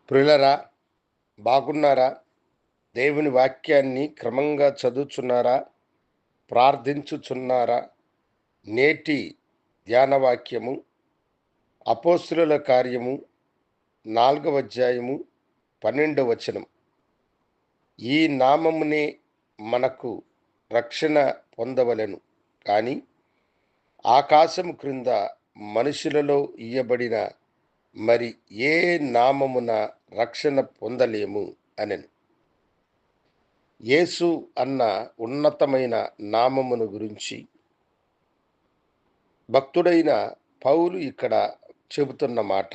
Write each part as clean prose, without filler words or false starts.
ప్రియులరా, బాగున్నారా? దేవుని వాక్యాన్ని క్రమంగా చదువుచున్నారా? ప్రార్థించుచున్నారా? నేటి ధ్యాన వాక్యము అపోస్తలుల కార్యము 4వ అధ్యాయము 12వ వచనం. ఈ నామమునే మనకు రక్షణ పొందవలెను కానీ ఆకాశము క్రింద మనుషులలో ఇయ్యబడిన మరి ఏ నామమున రక్షణ పొందలేము అనెను. యేసు అన్న ఉన్నతమైన నామమును గురించి భక్తుడైన పౌలు ఇక్కడ చెబుతున్న మాట.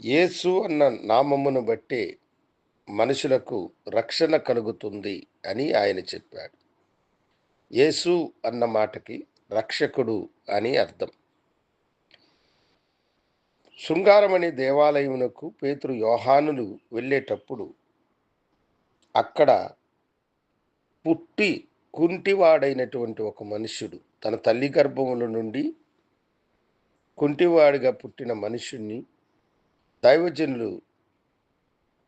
యేసు అన్న నామమును బట్టే మనుషులకు రక్షణ కలుగుతుంది అని ఆయన చెప్పాడు. యేసు అన్న మాటకి రక్షకుడు అని అర్థం. శృంగారమనే దేవాలయమునకు పేతురు యోహానులు వెళ్ళేటప్పుడు అక్కడ పుట్టి కుంటివాడైనటువంటి ఒక మనుష్యుడు, తన తల్లి గర్భముల నుండి కుంటివాడిగా పుట్టిన మనుషుణ్ణి దైవజనులు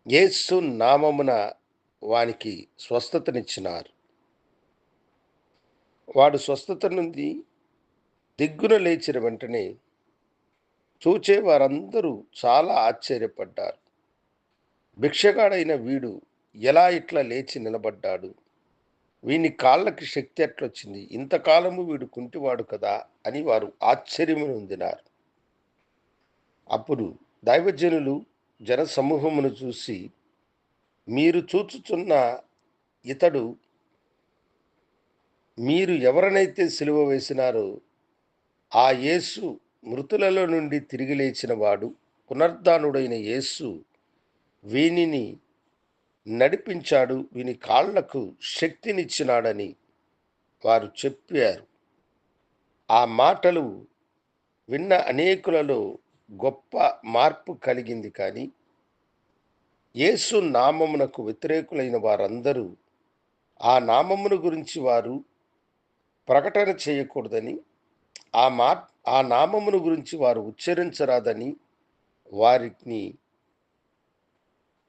యేసు నామమున వానికి స్వస్థతనిచ్చినారు. వాడు స్వస్థత నుండి దిగ్గున లేచిన వెంటనే చూచే వారందరూ చాలా ఆశ్చర్యపడ్డారు. భిక్షగాడైన వీడు ఎలా ఇట్లా లేచి నిలబడ్డాడు? వీని కాళ్ళకి శక్తి ఎట్లొచ్చింది? ఇంతకాలము వీడు కుంటివాడు కదా అని వారు ఆశ్చర్యము నొందినారు. అప్పుడు దైవజనులు జనసమూహమును చూసి, మీరు చూచుచున్న ఇతడు మీరు ఎవరినైతే సిలువ వేసినారో ఆ యేసు, మృతులలో నుండి తిరిగి లేచిన వాడు, పునరుద్ధానుడైన యేసు వీనిని నడిపించాడు, వీని కాళ్లకు శక్తినిచ్చినాడని వారు చెప్పారు. ఆ మాటలు విన్న అనేకులలో గొప్ప మార్పు కలిగింది. కానీ యేసు నామమునకు వ్యతిరేకులైన వారందరూ ఆ నామమును గురించి వారు ప్రకటన చేయకూడదని, ఆ నామమును గురించి వారు ఉచ్చరించరాదని వారిని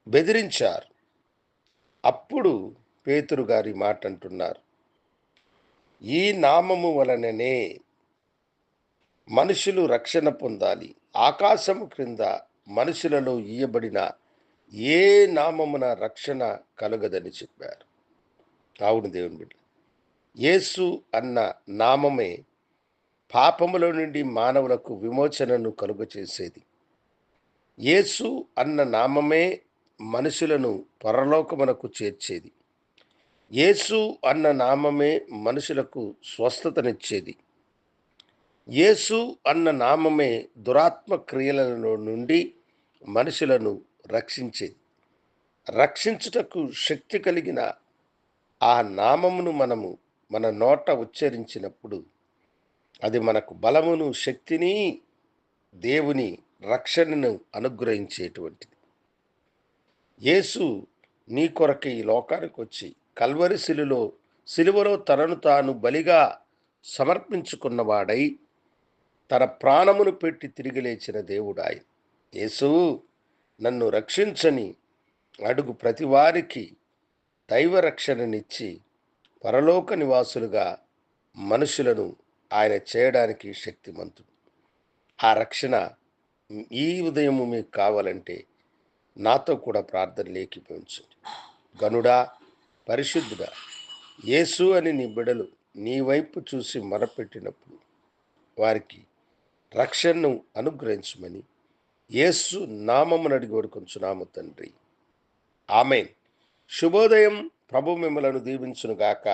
బెదిరించారు. అప్పుడు పేతురు గారి మాట అంటున్నారు, ఈ నామము వలననే మనుషులు రక్షణ పొందాలి. ఆకాశము క్రింద మనుషులలో ఇయ్యబడిన ఏ నామమున రక్షణ కలుగదని చెప్పారు. అవును దేవుని బిడ్డ, యేసు అన్న నామమే పాపముల నుండి మానవులకు విమోచనను కలుగచేసేది. యేసు అన్న నామమే మనుషులను పరలోకమునకు చేర్చేది. యేసు అన్న నామమే మనుషులకు స్వస్థతనిచ్చేది. యేసు అన్న నామమే దురాత్మ క్రియలలో నుండి మనుషులను రక్షించేది. రక్షించుటకు శక్తి కలిగిన ఆ నామమును మనము మన నోట ఉచ్చరించినప్పుడు అది మనకు బలమును, శక్తిని, దేవుని రక్షణను అనుగ్రహించేటువంటిది. యేసు నీ కొరకు ఈ లోకానికి వచ్చి కల్వరి సిలువలో తనను తాను బలిగా సమర్పించుకున్నవాడై తన ప్రాణమును పెట్టి తిరిగి లేచిన దేవుడాయన. యేసు నన్ను రక్షించని అడుగు ప్రతి వారికి దైవ రక్షణనిచ్చి పరలోక నివాసులుగా మనుషులను ఆయన చేయడానికి శక్తిమంతుడు. ఆ రక్షణ ఈ ఉదయము మీకు కావాలంటే నాతో కూడా ప్రార్థన లేఖించండి. గనుడా, పరిశుద్ధుడా, యేసు అని నీ బిడలు నీ వైపు చూసి మొరపెట్టినప్పుడు వారికి రక్షణను అనుగ్రహించమని యేసు నామమున అడిగి వేడుకొంచున్నాము తండ్రి. ఆమేన్. శుభోదయం. ప్రభు మిమ్మలను దీవించునుగాక.